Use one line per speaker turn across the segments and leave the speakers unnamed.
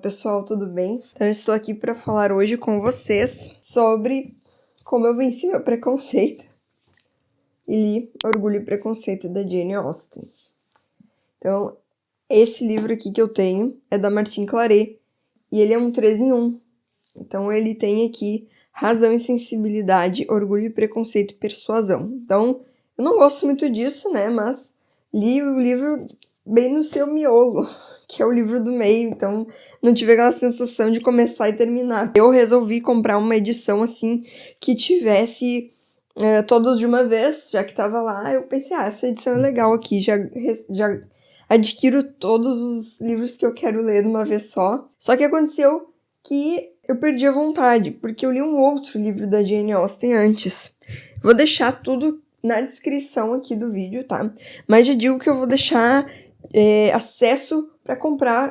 pessoal, tudo bem? Então eu estou aqui para falar hoje com vocês sobre como eu venci meu preconceito e li Orgulho e Preconceito da Jane Austen. Então, esse livro aqui que eu tenho é da Martine Claret e ele é um 3 em 1. Então ele tem aqui Razão e Sensibilidade, Orgulho e Preconceito e Persuasão. Então, eu não gosto muito disso, né, mas li o livro bem no seu miolo, que é o livro do meio, então não tive aquela sensação de começar e terminar. Eu resolvi comprar uma edição assim, que tivesse todos de uma vez, já que tava lá, eu pensei, essa edição é legal aqui, já adquiro todos os livros que eu quero ler de uma vez só. Só que aconteceu que eu perdi a vontade, porque eu li um outro livro da Jane Austen antes. Vou deixar tudo na descrição aqui do vídeo, tá? Mas já digo que eu vou deixar acesso para comprar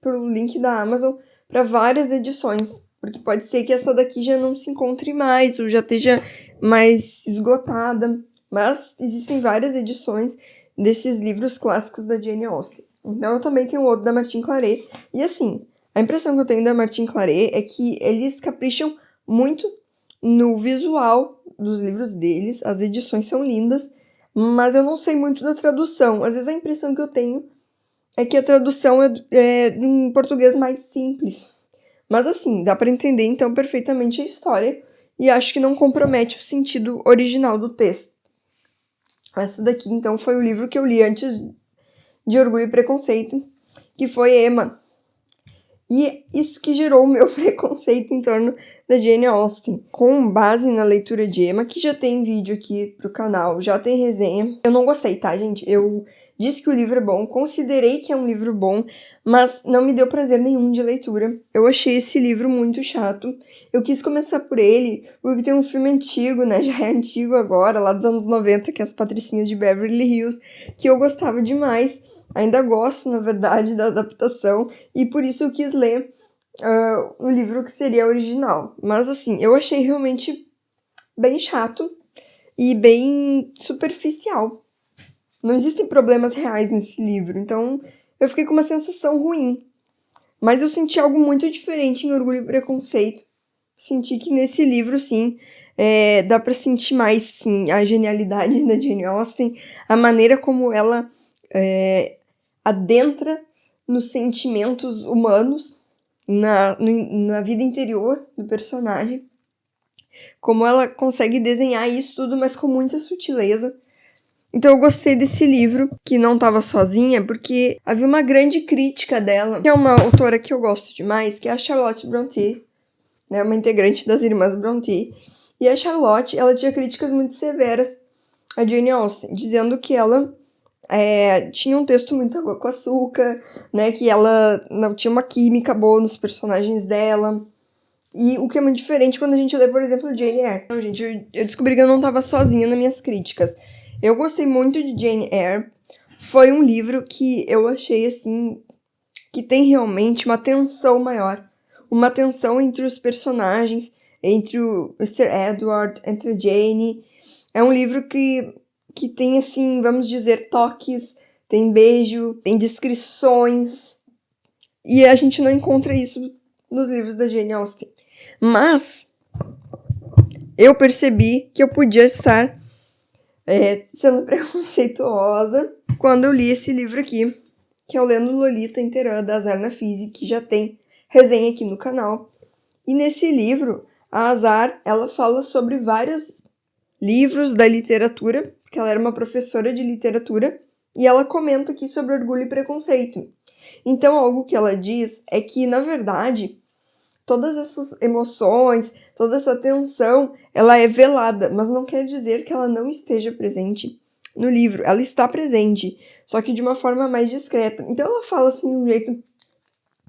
pelo link da Amazon para várias edições, porque pode ser que essa daqui já não se encontre mais, ou já esteja mais esgotada, mas existem várias edições desses livros clássicos da Jane Austen. Então eu também tenho outro da Martine Claret, e assim, a impressão que eu tenho da Martine Claret é que eles capricham muito no visual dos livros deles, as edições são lindas, mas eu não sei muito da tradução. Às vezes a impressão que eu tenho é que a tradução é em português mais simples. Mas assim, dá para entender então perfeitamente a história e acho que não compromete o sentido original do texto. Essa daqui então foi o livro que eu li antes de Orgulho e Preconceito, que foi Emma. E isso que gerou o meu preconceito em torno da Jane Austen. Com base na leitura de Emma, que já tem vídeo aqui pro canal, já tem resenha. Eu não gostei, tá, gente? Eu disse que o livro é bom, considerei que é um livro bom, mas não me deu prazer nenhum de leitura. Eu achei esse livro muito chato. Eu quis começar por ele, porque tem um filme antigo, né? Já é antigo agora, lá dos anos 90, que é As Patricinhas de Beverly Hills, que eu gostava demais. Ainda gosto, na verdade, da adaptação, e por isso eu quis ler o livro que seria original. Mas, assim, eu achei realmente bem chato e bem superficial. Não existem problemas reais nesse livro, então eu fiquei com uma sensação ruim. Mas eu senti algo muito diferente em Orgulho e Preconceito. Senti que nesse livro, sim, dá pra sentir mais, sim, a genialidade da Jane Austen, a maneira como ela adentra nos sentimentos humanos, na vida interior do personagem, como ela consegue desenhar isso tudo, mas com muita sutileza. Então eu gostei desse livro, que não estava sozinha, porque havia uma grande crítica dela, que é uma autora que eu gosto demais, que é a Charlotte Brontë, né, uma integrante das Irmãs Brontë. E a Charlotte, ela tinha críticas muito severas a Jane Austen, dizendo que ela tinha um texto muito água com açúcar, né, que ela não tinha uma química boa nos personagens dela, e o que é muito diferente quando a gente lê, por exemplo, Jane Eyre. Então, gente, eu descobri que eu não estava sozinha nas minhas críticas. Eu gostei muito de Jane Eyre, foi um livro que eu achei, assim, que tem realmente uma tensão maior, uma tensão entre os personagens, entre o Sir Edward, entre a Jane. É um livro que tem, assim, vamos dizer, toques, tem beijo, tem descrições, e a gente não encontra isso nos livros da Jane Austen. Mas eu percebi que eu podia estar sendo preconceituosa quando eu li esse livro aqui, que é o Lendo Lolita Inteirã, da Azar Nafisi, que já tem resenha aqui no canal. E nesse livro, a Azar, ela fala sobre vários livros da literatura, porque ela era uma professora de literatura, e ela comenta aqui sobre Orgulho e Preconceito. Então, algo que ela diz é que, na verdade, todas essas emoções, toda essa tensão, ela é velada, mas não quer dizer que ela não esteja presente no livro. Ela está presente, só que de uma forma mais discreta. Então, ela fala assim de um jeito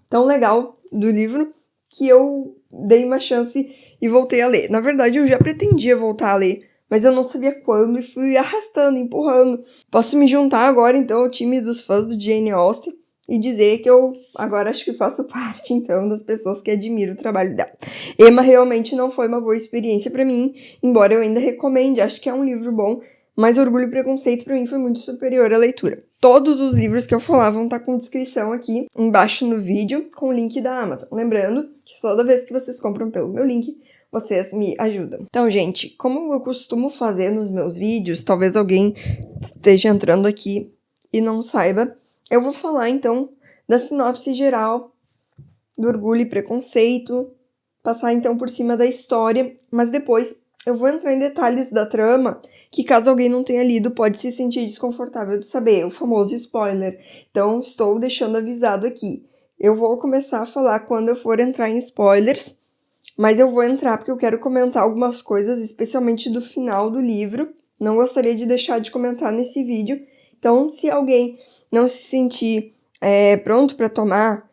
tão legal do livro que eu dei uma chance e voltei a ler. Na verdade, eu já pretendia voltar a ler, mas eu não sabia quando e fui arrastando, empurrando. Posso me juntar agora, então, ao time dos fãs do Jane Austen e dizer que eu agora acho que faço parte, então, das pessoas que admiram o trabalho dela. Emma realmente não foi uma boa experiência pra mim, embora eu ainda recomende, acho que é um livro bom, mas Orgulho e Preconceito pra mim foi muito superior à leitura. Todos os livros que eu falar vão estar com descrição aqui embaixo no vídeo, com o link da Amazon. Lembrando que toda vez que vocês compram pelo meu link, vocês me ajudam. Então, gente, como eu costumo fazer nos meus vídeos, talvez alguém esteja entrando aqui e não saiba, eu vou falar, então, da sinopse geral do Orgulho e Preconceito, passar, então, por cima da história, mas depois eu vou entrar em detalhes da trama, que caso alguém não tenha lido, pode se sentir desconfortável de saber, o famoso spoiler. Então, estou deixando avisado aqui. Eu vou começar a falar quando eu for entrar em spoilers, mas eu vou entrar porque eu quero comentar algumas coisas, especialmente do final do livro. Não gostaria de deixar de comentar nesse vídeo. Então, se alguém não se sentir pronto para tomar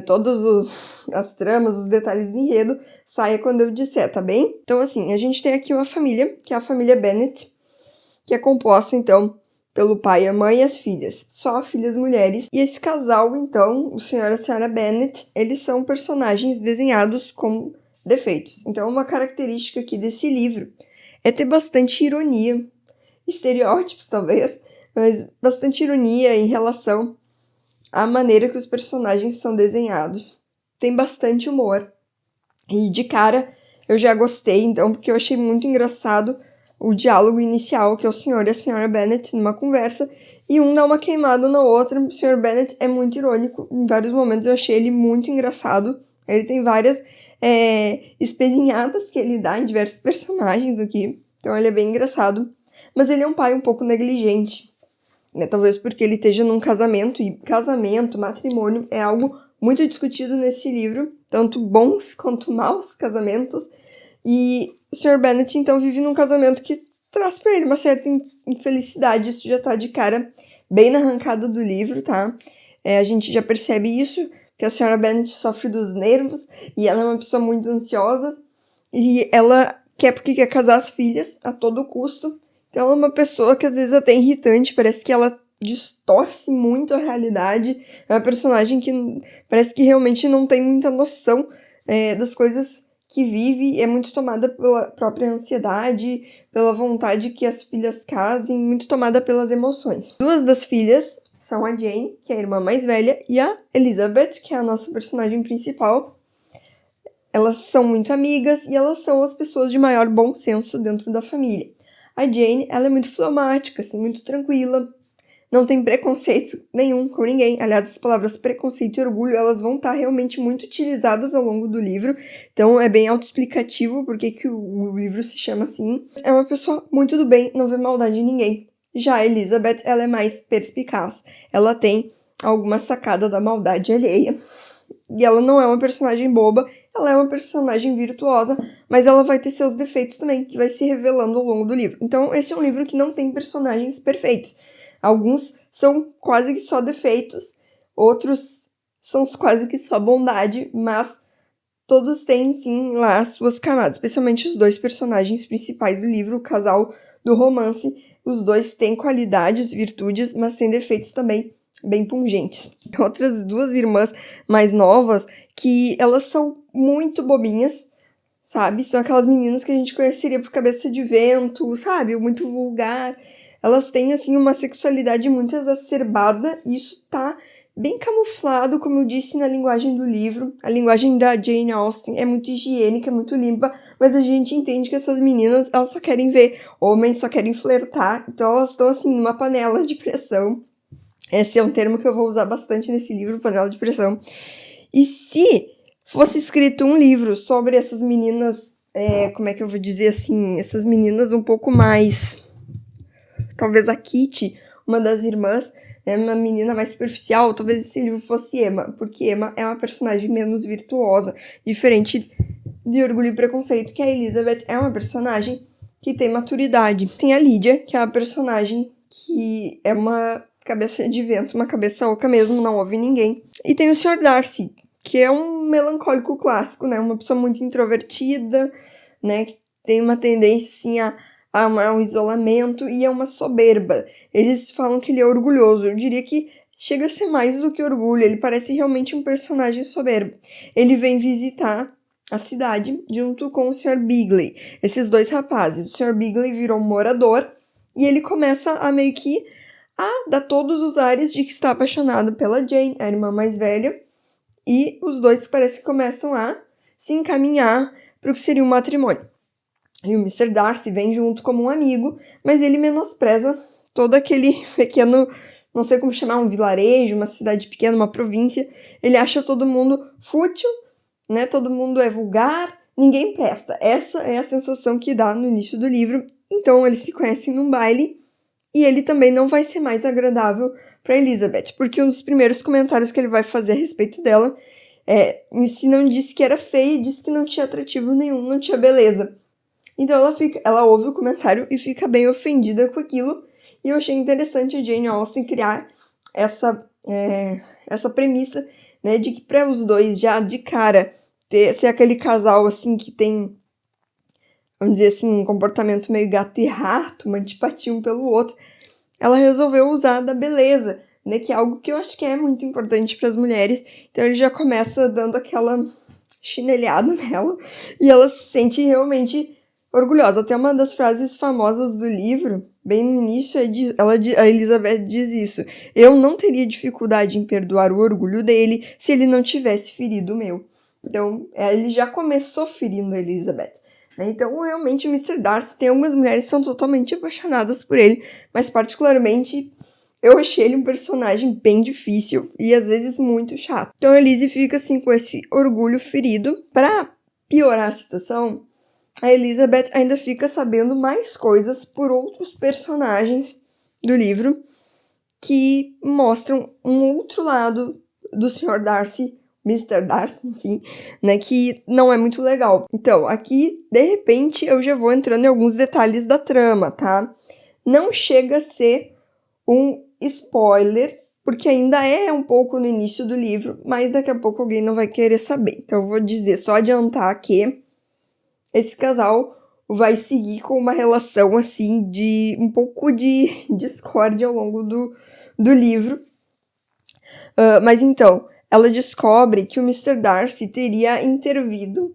todas as tramas, os detalhes do enredo, saia quando eu disser, tá bem? Então, assim, a gente tem aqui uma família, que é a família Bennet, que é composta, então, pelo pai, a mãe e as filhas. Só filhas mulheres. E esse casal, então, o senhor e a senhora Bennet, eles são personagens desenhados com defeitos. Então, uma característica aqui desse livro é ter bastante ironia, estereótipos, talvez, mas bastante ironia em relação à maneira que os personagens são desenhados. Tem bastante humor. E de cara eu já gostei, então, porque eu achei muito engraçado o diálogo inicial, que é o senhor e a senhora Bennet numa conversa, e um dá uma queimada na outra. O senhor Bennet é muito irônico, em vários momentos eu achei ele muito engraçado. Ele tem várias espezinhadas que ele dá em diversos personagens aqui, então ele é bem engraçado. Mas ele é um pai um pouco negligente, né? Talvez porque ele esteja num casamento, e casamento, matrimônio, é algo muito discutido nesse livro, tanto bons quanto maus casamentos, e o Sr. Bennet, então, vive num casamento que traz pra ele uma certa infelicidade. Isso já tá de cara bem na arrancada do livro, tá? A gente já percebe isso, que a Sra. Bennet sofre dos nervos, e ela é uma pessoa muito ansiosa, e ela porque quer casar as filhas a todo custo. Então ela é uma pessoa que às vezes é até irritante, parece que ela distorce muito a realidade. É uma personagem que parece que realmente não tem muita noção das coisas que vive, é muito tomada pela própria ansiedade, pela vontade que as filhas casem, muito tomada pelas emoções. Duas das filhas são a Jane, que é a irmã mais velha, e a Elizabeth, que é a nossa personagem principal. Elas são muito amigas e elas são as pessoas de maior bom senso dentro da família. A Jane, ela é muito fleumática, assim, muito tranquila, não tem preconceito nenhum com ninguém. Aliás, as palavras preconceito e orgulho, elas vão estar realmente muito utilizadas ao longo do livro, então é bem autoexplicativo porque que o livro se chama assim. É uma pessoa muito do bem, não vê maldade em ninguém. Já a Elizabeth, ela é mais perspicaz, ela tem alguma sacada da maldade alheia, e ela não é uma personagem boba, ela é uma personagem virtuosa, mas ela vai ter seus defeitos também, que vai se revelando ao longo do livro. Então, esse é um livro que não tem personagens perfeitos. Alguns são quase que só defeitos, outros são quase que só bondade, mas todos têm, sim, lá as suas camadas, especialmente os dois personagens principais do livro, o casal do romance. Os dois têm qualidades, virtudes, mas têm defeitos também bem pungentes. Outras duas irmãs mais novas, que elas são muito bobinhas, sabe? São aquelas meninas que a gente conheceria por cabeça de vento, sabe? Muito vulgar. Elas têm, assim, uma sexualidade muito exacerbada, e isso tá bem camuflado, como eu disse, na linguagem do livro. A linguagem da Jane Austen é muito higiênica, muito limpa, mas a gente entende que essas meninas, elas só querem ver homens, só querem flertar, então elas estão, assim, numa panela de pressão. Esse é um termo que eu vou usar bastante nesse livro, panela de pressão. E se fosse escrito um livro sobre essas meninas, como é que eu vou dizer assim, essas meninas um pouco mais... Talvez a Kitty, uma das irmãs, uma menina mais superficial, talvez esse livro fosse Emma, porque Emma é uma personagem menos virtuosa, diferente de Orgulho e Preconceito, que a Elizabeth é uma personagem que tem maturidade. Tem a Lydia, que é uma personagem que é uma cabeça de vento, uma cabeça oca mesmo, não ouve ninguém. E tem o Sr. Darcy, que é um melancólico clássico, né? Uma pessoa muito introvertida, né? Que tem uma tendência, assim, a um isolamento, e é uma soberba. Eles falam que ele é orgulhoso. Eu diria que chega a ser mais do que orgulho. Ele parece realmente um personagem soberbo. Ele vem visitar a cidade junto com o Sr. Bingley. Esses dois rapazes. O Sr. Bingley virou um morador e ele começa a meio que dá todos os ares de que está apaixonado pela Jane, a irmã mais velha, e os dois parece que começam a se encaminhar para o que seria um matrimônio. E o Mr. Darcy vem junto como um amigo, mas ele menospreza todo aquele pequeno, não sei como chamar, um vilarejo, uma cidade pequena, uma província. Ele acha todo mundo fútil, né? Todo mundo é vulgar, ninguém presta. Essa é a sensação que dá no início do livro. Então eles se conhecem num baile e ele também não vai ser mais agradável para Elizabeth, porque um dos primeiros comentários que ele vai fazer a respeito dela se não disse que era feia, disse que não tinha atrativo nenhum, não tinha beleza. Então ela ouve o comentário e fica bem ofendida com aquilo. E eu achei interessante a Jane Austen criar essa premissa, né, de que para os dois já de cara ser aquele casal assim que tem, vamos dizer assim, um comportamento meio gato e rato, uma antipatia um pelo outro, ela resolveu usar da beleza, né, que é algo que eu acho que é muito importante para as mulheres. Então ele já começa dando aquela chinelhada nela e ela se sente realmente orgulhosa. Até uma das frases famosas do livro, bem no início, a Elizabeth diz isso: eu não teria dificuldade em perdoar o orgulho dele se ele não tivesse ferido o meu. Então, ele já começou ferindo a Elizabeth. Né? Então, realmente, o Mr. Darcy tem algumas mulheres que são totalmente apaixonadas por ele, mas particularmente eu achei ele um personagem bem difícil e às vezes muito chato. Então, a Lizzie fica assim com esse orgulho ferido. Para piorar a situação, a Elizabeth ainda fica sabendo mais coisas por outros personagens do livro que mostram um outro lado do Sr. Darcy, Mr. Darcy, enfim, né, que não é muito legal. Então, aqui, de repente, eu já vou entrando em alguns detalhes da trama, tá? Não chega a ser um spoiler, porque ainda é um pouco no início do livro, mas daqui a pouco alguém não vai querer saber. Então, eu vou dizer, só adiantar que esse casal vai seguir com uma relação, assim, de um pouco de discórdia ao longo do livro. Mas então, ela descobre que o Mr. Darcy teria intervido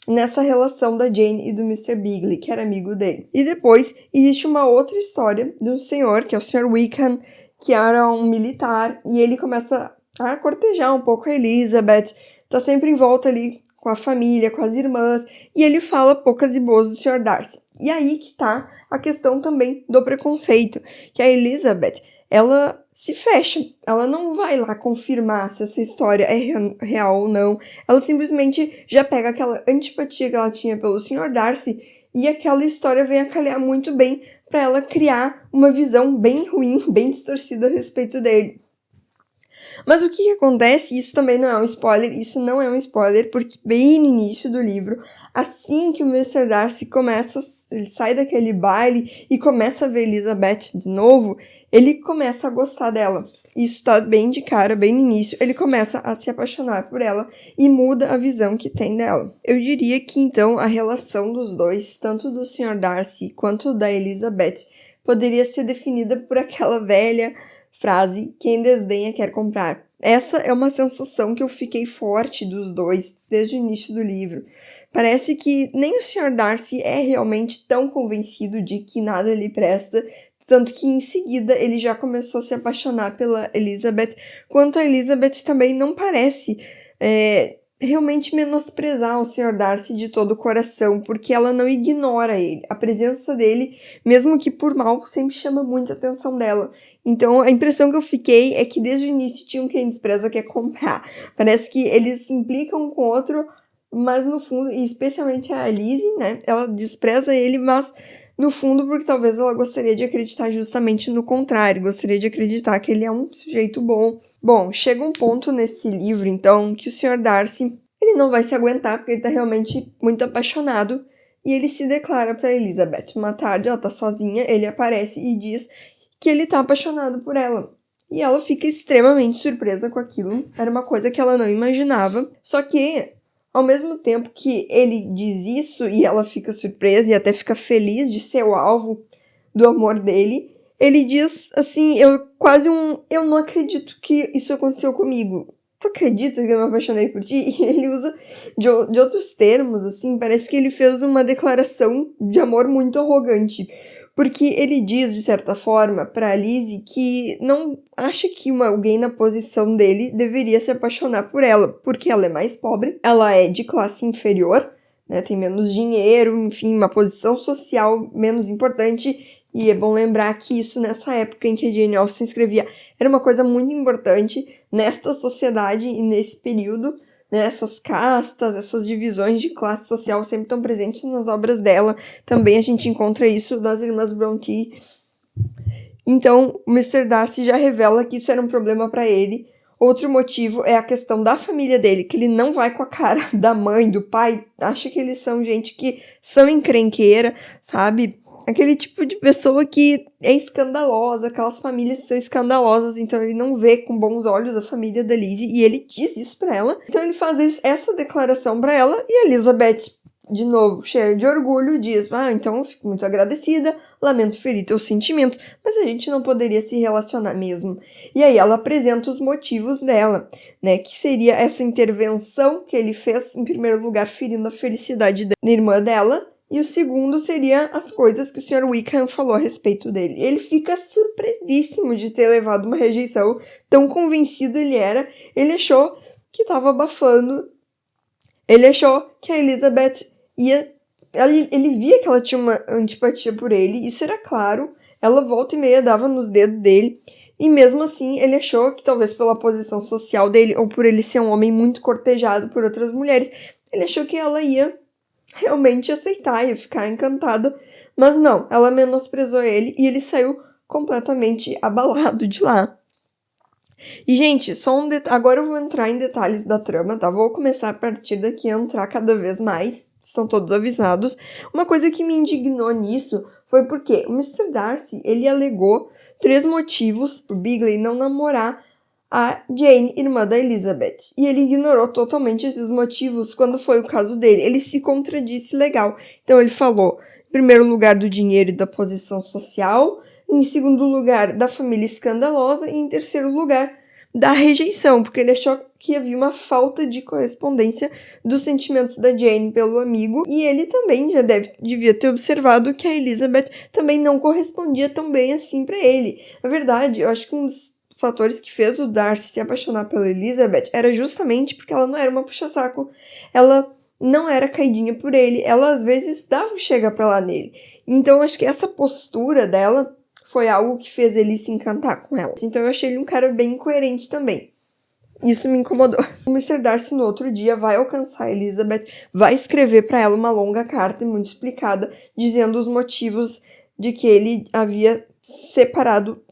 nessa relação da Jane e do Mr. Bingley, que era amigo dele. E depois, existe uma outra história de um senhor, que é o Sr. Wickham, que era um militar, e ele começa a cortejar um pouco a Elizabeth, tá sempre em volta ali com a família, com as irmãs, e ele fala poucas e boas do Sr. Darcy. E aí que tá a questão também do preconceito, que a Elizabeth, ela se fecha, ela não vai lá confirmar se essa história é real ou não, ela simplesmente já pega aquela antipatia que ela tinha pelo Sr. Darcy e aquela história vem a calhar muito bem para ela criar uma visão bem ruim, bem distorcida a respeito dele. Mas o que acontece, isso também não é um spoiler, isso não é um spoiler, porque bem no início do livro, assim que o Mr. Darcy ele sai daquele baile e começa a ver Elizabeth de novo, ele começa a gostar dela. Isso tá bem de cara, bem no início, ele começa a se apaixonar por ela e muda a visão que tem dela. Eu diria que então a relação dos dois, tanto do Sr. Darcy quanto da Elizabeth, poderia ser definida por aquela velha frase: quem desdenha quer comprar. Essa é uma sensação que eu fiquei forte dos dois desde o início do livro. Parece que nem o Sr. Darcy é realmente tão convencido de que nada lhe presta, tanto que em seguida ele já começou a se apaixonar pela Elizabeth, quanto a Elizabeth também não parece realmente menosprezar o Sr. Darcy de todo o coração, porque ela não ignora ele. A presença dele, mesmo que por mal, sempre chama muita atenção dela. Então, a impressão que eu fiquei é que desde o início tinha um quem despreza quer comprar. Parece que eles se implicam um com o outro, mas no fundo, e especialmente a Lizzie, né, ela despreza ele, mas no fundo porque talvez ela gostaria de acreditar justamente no contrário, gostaria de acreditar que ele é um sujeito bom. Bom, chega um ponto nesse livro, então, que o Sr. Darcy, ele não vai se aguentar, porque ele tá realmente muito apaixonado, e ele se declara para Elizabeth. Uma tarde, ela tá sozinha, ele aparece e diz que ele tá apaixonado por ela. E ela fica extremamente surpresa com aquilo, era uma coisa que ela não imaginava, só que ao mesmo tempo que ele diz isso e ela fica surpresa e até fica feliz de ser o alvo do amor dele, ele diz assim, eu não acredito que isso aconteceu comigo. Tu acredita que eu me apaixonei por ti? E ele usa de outros termos, assim, parece que ele fez uma declaração de amor muito arrogante. porque ele diz, de certa forma, para Lizzie que não acha que alguém na posição dele deveria se apaixonar por ela, porque ela é mais pobre, ela é de classe inferior, né, tem menos dinheiro, enfim, uma posição social menos importante. E é bom lembrar que isso, nessa época em que a Jane Austen escrevia, era uma coisa muito importante nesta sociedade e nesse período, né? Essas castas, essas divisões de classe social sempre estão presentes nas obras dela. Também a gente encontra isso nas Irmãs Brontë. Então, o Mr. Darcy já revela que isso era um problema para ele. Outro motivo é a questão da família dele, que ele não vai com a cara da mãe, do pai, acha que eles são gente que são encrenqueira, sabe? Aquele tipo de pessoa que é escandalosa, aquelas famílias que são escandalosas, então ele não vê com bons olhos a família da Lizzie, e ele diz isso pra ela. Então ele faz essa declaração pra ela, e a Elizabeth, de novo, cheia de orgulho, diz: então eu fico muito agradecida, lamento ferir teus sentimentos, mas a gente não poderia se relacionar mesmo. E aí ela apresenta os motivos dela, né, que seria essa intervenção que ele fez, em primeiro lugar, ferindo a felicidade da irmã dela, e o segundo seria as coisas que o Sr. Wickham falou a respeito dele. Ele fica surpresidíssimo de ter levado uma rejeição, tão convencido ele era. Ele achou que estava abafando. Ele achou que a Elizabeth ia... Ele via que ela tinha uma antipatia por ele, isso era claro. Ela volta e meia dava nos dedos dele. E mesmo assim, ele achou que talvez pela posição social dele, ou por ele ser um homem muito cortejado por outras mulheres, ele achou que ela ia realmente aceitar e ficar encantada, mas não, ela menosprezou ele e ele saiu completamente abalado de lá. E, gente, agora eu vou entrar em detalhes da trama, tá? Vou começar a partir daqui a entrar cada vez mais, estão todos avisados. Uma coisa que me indignou nisso foi porque o Mr. Darcy, ele alegou 3 motivos pro Bingley não namorar a Jane, irmã da Elizabeth. E ele ignorou totalmente esses motivos quando foi o caso dele. Ele se contradisse legal. Então ele falou, em primeiro lugar, do dinheiro e da posição social, em segundo lugar, da família escandalosa e em terceiro lugar, da rejeição, porque ele achou que havia uma falta de correspondência dos sentimentos da Jane pelo amigo, e ele também já devia ter observado que a Elizabeth também não correspondia tão bem assim para ele. Na verdade, eu acho que um dos fatores que fez o Darcy se apaixonar pela Elizabeth era justamente porque ela não era uma puxa-saco, ela não era caidinha por ele, ela às vezes dava um chega pra lá nele. Então acho que essa postura dela foi algo que fez ele se encantar com ela. Então eu achei ele um cara bem incoerente também. Isso me incomodou. O Mr. Darcy no outro dia vai alcançar a Elizabeth, vai escrever para ela uma longa carta muito explicada, dizendo os motivos de que ele havia separado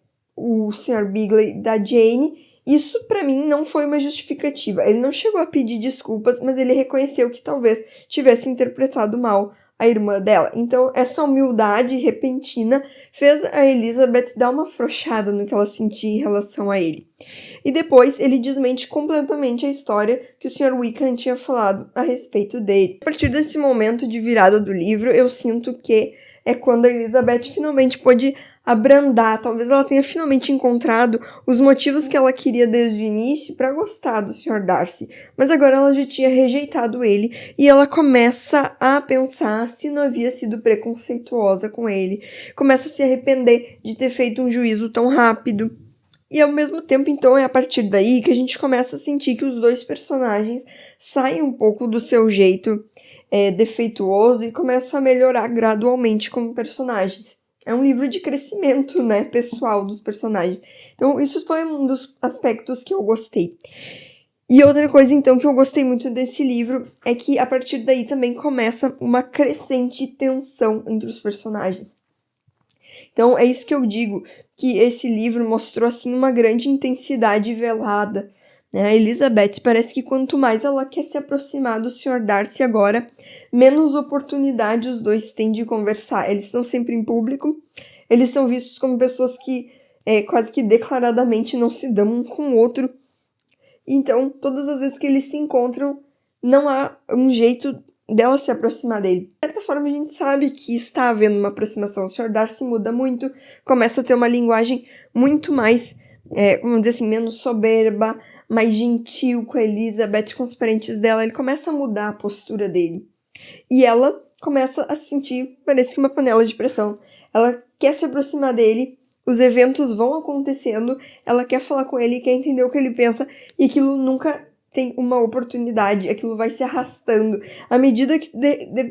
o Sr. Bingley da Jane. Isso para mim não foi uma justificativa. Ele não chegou a pedir desculpas, mas ele reconheceu que talvez tivesse interpretado mal a irmã dela. Então, essa humildade repentina fez a Elizabeth dar uma afrouxada no que ela sentia em relação a ele. E depois, ele desmente completamente a história que o Sr. Wickham tinha falado a respeito dele. A partir desse momento de virada do livro, eu sinto que é quando a Elizabeth finalmente pôde abrandar, talvez ela tenha finalmente encontrado os motivos que ela queria desde o início para gostar do Sr. Darcy, mas agora ela já tinha rejeitado ele e ela começa a pensar se não havia sido preconceituosa com ele, começa a se arrepender de ter feito um juízo tão rápido. E ao mesmo tempo, então, é a partir daí que a gente começa a sentir que os dois personagens saem um pouco do seu jeito defeituoso e começam a melhorar gradualmente como personagens. É um livro de crescimento, né, pessoal dos personagens. Então, isso foi um dos aspectos que eu gostei. E outra coisa, então, que eu gostei muito desse livro é que, a partir daí, também começa uma crescente tensão entre os personagens. Então, é isso que eu digo, que esse livro mostrou, assim, uma grande intensidade velada. A Elizabeth parece que quanto mais ela quer se aproximar do Sr. Darcy agora, menos oportunidade os dois têm de conversar. Eles estão sempre em público, eles são vistos como pessoas que quase que declaradamente não se dão um com o outro. Então, todas as vezes que eles se encontram, não há um jeito dela se aproximar dele. De certa forma, a gente sabe que está havendo uma aproximação. O Sr. Darcy muda muito, começa a ter uma linguagem muito mais, vamos dizer assim, menos soberba, mais gentil com a Elizabeth, com os parentes dela. Ele começa a mudar a postura dele. E ela começa a se sentir, parece que uma panela de pressão. ela quer se aproximar dele, os eventos vão acontecendo, ela quer falar com ele, quer entender o que ele pensa, e aquilo nunca tem uma oportunidade, aquilo vai se arrastando. À medida que,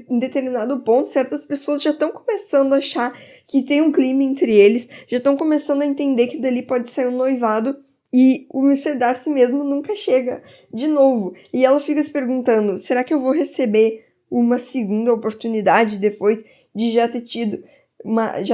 em determinado ponto, certas pessoas já estão começando a achar que tem um clima entre eles, já estão começando a entender que dali pode sair um noivado, e o Mr. Darcy mesmo nunca chega de novo. E ela fica se perguntando, será que eu vou receber uma segunda oportunidade depois de já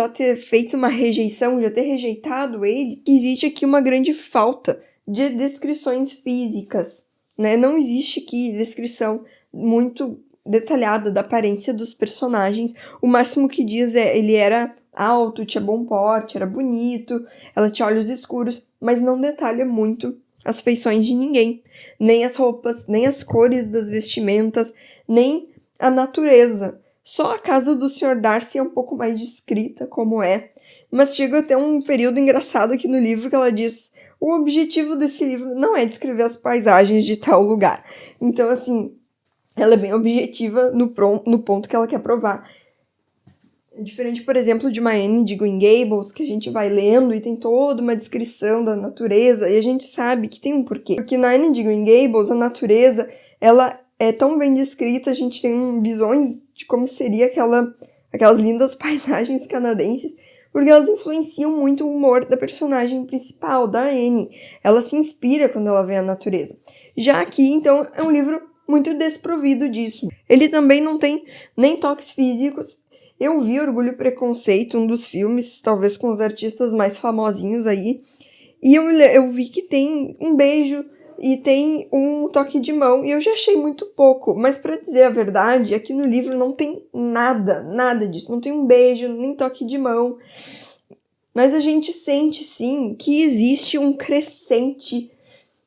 ter feito uma rejeição, já ter rejeitado ele? Que existe aqui uma grande falta de descrições físicas, né? Não existe aqui descrição muito detalhada da aparência dos personagens. O máximo que diz é ele era alto, tinha bom porte, era bonito, ela tinha olhos escuros, mas não detalha muito as feições de ninguém, nem as roupas, nem as cores das vestimentas, nem a natureza. Só a casa do Sr. Darcy é um pouco mais descrita como é, mas chega até um período engraçado aqui no livro que ela diz: o objetivo desse livro não é descrever as paisagens de tal lugar. Então, assim, ela é bem objetiva no ponto que ela quer provar. Diferente, por exemplo, de uma Anne de Green Gables, que a gente vai lendo e tem toda uma descrição da natureza, e a gente sabe que tem um porquê. Porque na Anne de Green Gables, a natureza, ela é tão bem descrita, a gente tem visões de como seria aquelas lindas paisagens canadenses, porque elas influenciam muito o humor da personagem principal, da Anne. Ela se inspira quando ela vê a natureza. Já aqui, então, é um livro muito desprovido disso. Ele também não tem nem toques físicos. Eu vi Orgulho e Preconceito, um dos filmes, talvez com os artistas mais famosinhos aí, e eu vi que tem um beijo e tem um toque de mão, e eu já achei muito pouco, mas pra dizer a verdade, aqui no livro não tem nada disso, não tem um beijo, nem toque de mão, mas a gente sente sim que existe um crescente,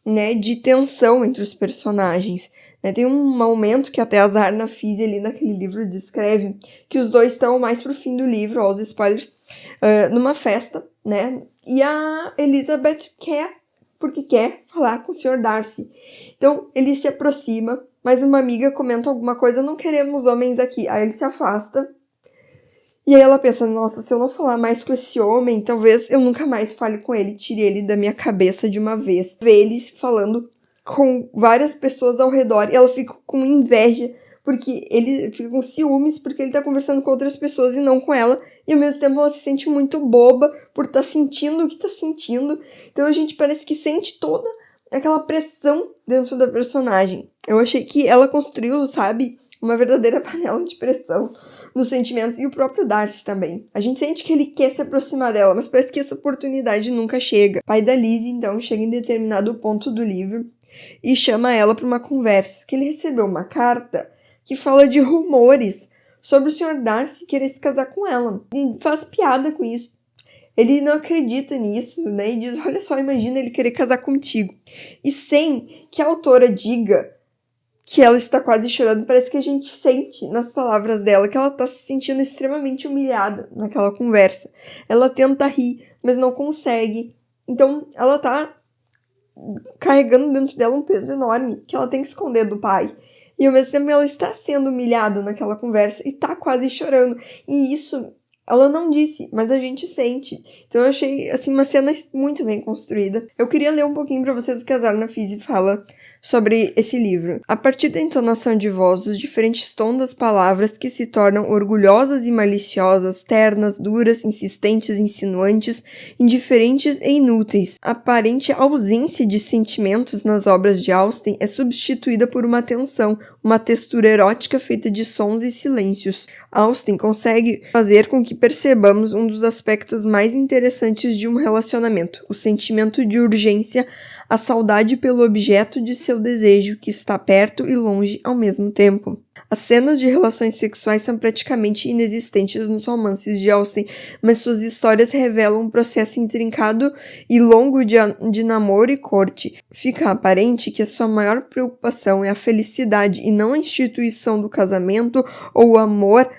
né, de tensão entre os personagens. Tem um momento que até a Zarna Fise ali naquele livro descreve que os dois estão mais pro fim do livro, ó, os spoilers, numa festa, né? E a Elizabeth porque quer falar com o Sr. Darcy. Então, ele se aproxima, mas uma amiga comenta alguma coisa: não queremos homens aqui. Aí ele se afasta. E aí ela pensa: nossa, se eu não falar mais com esse homem, talvez eu nunca mais fale com ele, tire ele da minha cabeça de uma vez. Vê ele falando com várias pessoas ao redor, e ela fica com inveja, porque ele fica com ciúmes, porque ele tá conversando com outras pessoas e não com ela, e ao mesmo tempo ela se sente muito boba por estar sentindo o que tá sentindo. Então a gente parece que sente toda aquela pressão dentro da personagem. Eu achei que ela construiu, sabe, uma verdadeira panela de pressão nos sentimentos, e o próprio Darcy também. A gente sente que ele quer se aproximar dela, mas parece que essa oportunidade nunca chega. O pai da Lizzie, então, chega em determinado ponto do livro e chama ela para uma conversa, que ele recebeu uma carta que fala de rumores sobre o Sr. Darcy querer se casar com ela, e faz piada com isso. Ele não acredita nisso, né, e diz: olha só, imagina ele querer casar contigo. E sem que a autora diga que ela está quase chorando, parece que a gente sente nas palavras dela que ela está se sentindo extremamente humilhada naquela conversa. Ela tenta rir, mas não consegue. Então, ela está carregando dentro dela um peso enorme que ela tem que esconder do pai. E ao mesmo tempo ela está sendo humilhada naquela conversa e está quase chorando. E isso ela não disse, mas a gente sente. Então eu achei, assim, uma cena muito bem construída. Eu queria ler um pouquinho para vocês o que a Zarna Fise fala sobre esse livro. A partir da entonação de voz, dos diferentes tons das palavras que se tornam orgulhosas e maliciosas, ternas, duras, insistentes, insinuantes, indiferentes e inúteis. A aparente ausência de sentimentos nas obras de Austen é substituída por uma tensão, uma textura erótica feita de sons e silêncios. Austen consegue fazer com que percebamos um dos aspectos mais interessantes de um relacionamento, o sentimento de urgência, a saudade pelo objeto de seu desejo, que está perto e longe ao mesmo tempo. As cenas de relações sexuais são praticamente inexistentes nos romances de Austen, mas suas histórias revelam um processo intrincado e longo de namoro e corte. Fica aparente que a sua maior preocupação é a felicidade e não a instituição do casamento ou o amor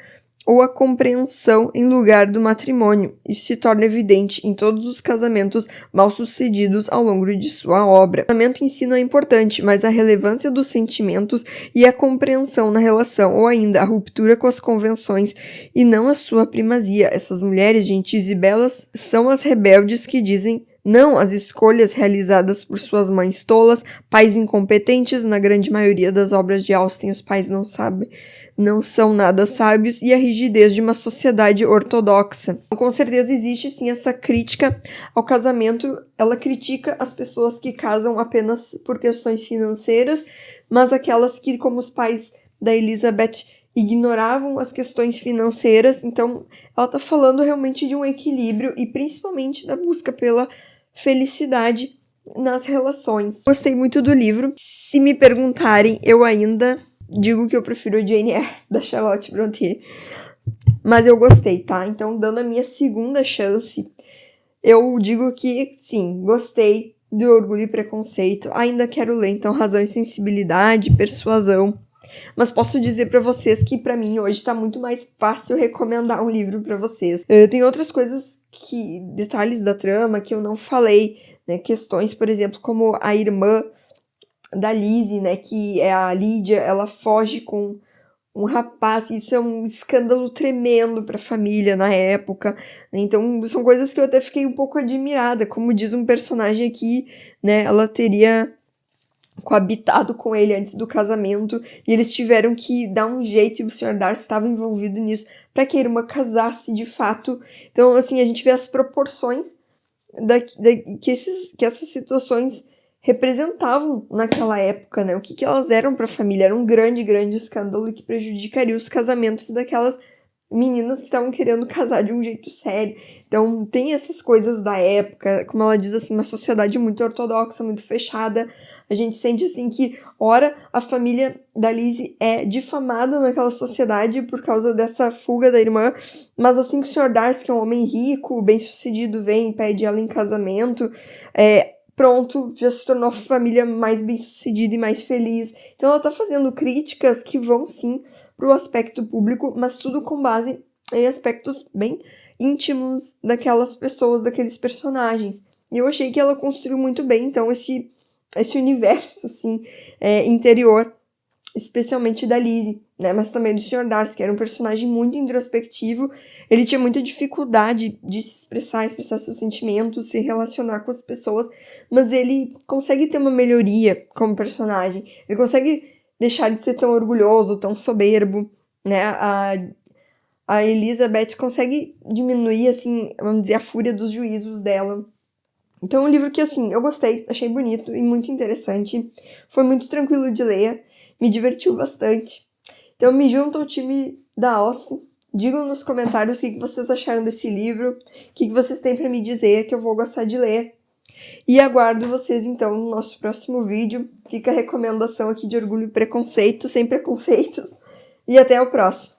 ou a compreensão em lugar do matrimônio. Isso se torna evidente em todos os casamentos mal-sucedidos ao longo de sua obra. O casamento em si não é importante, mas a relevância dos sentimentos e a compreensão na relação, ou ainda a ruptura com as convenções e não a sua primazia. Essas mulheres gentis e belas são as rebeldes que dizem não às escolhas realizadas por suas mães tolas, pais incompetentes. Na grande maioria das obras de Austen, os pais não são nada sábios, e a rigidez de uma sociedade ortodoxa. Com certeza existe sim essa crítica ao casamento. Ela critica as pessoas que casam apenas por questões financeiras, mas aquelas que, como os pais da Elizabeth, ignoravam as questões financeiras. Então ela está falando realmente de um equilíbrio e principalmente da busca pela felicidade nas relações. Gostei muito do livro. Se me perguntarem, eu ainda digo que eu prefiro Jane Eyre, da Charlotte Brontë. Mas eu gostei, tá? Então, dando a minha segunda chance, eu digo que, sim, gostei do Orgulho e Preconceito. Ainda quero ler, então, Razão e Sensibilidade, Persuasão. Mas posso dizer pra vocês que pra mim hoje tá muito mais fácil recomendar um livro pra vocês. Tem outras coisas, detalhes da trama que eu não falei, né? Questões, por exemplo, como a irmã da Lizzie, né? Que é a Lídia, ela foge com um rapaz. Isso é um escândalo tremendo pra família na época, né? Então são coisas que eu até fiquei um pouco admirada. Como diz um personagem aqui, né? Ela teria coabitado com ele antes do casamento, e eles tiveram que dar um jeito, e o Sr. Darcy estava envolvido nisso, para que a irmã casasse de fato. Então, assim, a gente vê as proporções que essas situações representavam naquela época, né? O que elas eram para a família. Era um grande, grande escândalo que prejudicaria os casamentos daquelas meninas que estavam querendo casar de um jeito sério. Então, tem essas coisas da época, como ela diz assim, uma sociedade muito ortodoxa, muito fechada. A gente sente assim que, ora, a família da Lizzie é difamada naquela sociedade por causa dessa fuga da irmã, mas assim que o Sr. Darcy, que é um homem rico, bem-sucedido, vem e pede ela em casamento, pronto, já se tornou a família mais bem-sucedida e mais feliz. Então ela tá fazendo críticas que vão sim pro aspecto público, mas tudo com base em aspectos bem íntimos daquelas pessoas, daqueles personagens. E eu achei que ela construiu muito bem, então, esse universo, assim, interior, especialmente da Lizzie, né, mas também do Sr. Darcy, que era um personagem muito introspectivo. Ele tinha muita dificuldade de se expressar seus sentimentos, se relacionar com as pessoas, mas ele consegue ter uma melhoria como personagem. Ele consegue deixar de ser tão orgulhoso, tão soberbo, né, a Elizabeth consegue diminuir, assim, vamos dizer, a fúria dos juízos dela. Então, é um livro que, assim, eu gostei, achei bonito e muito interessante. Foi muito tranquilo de ler, me divertiu bastante. Então, me junto ao time da Austen. Digam nos comentários o que vocês acharam desse livro, o que vocês têm para me dizer, que eu vou gostar de ler. E aguardo vocês, então, no nosso próximo vídeo. Fica a recomendação aqui de Orgulho e Preconceito, sem preconceitos. E até o próximo.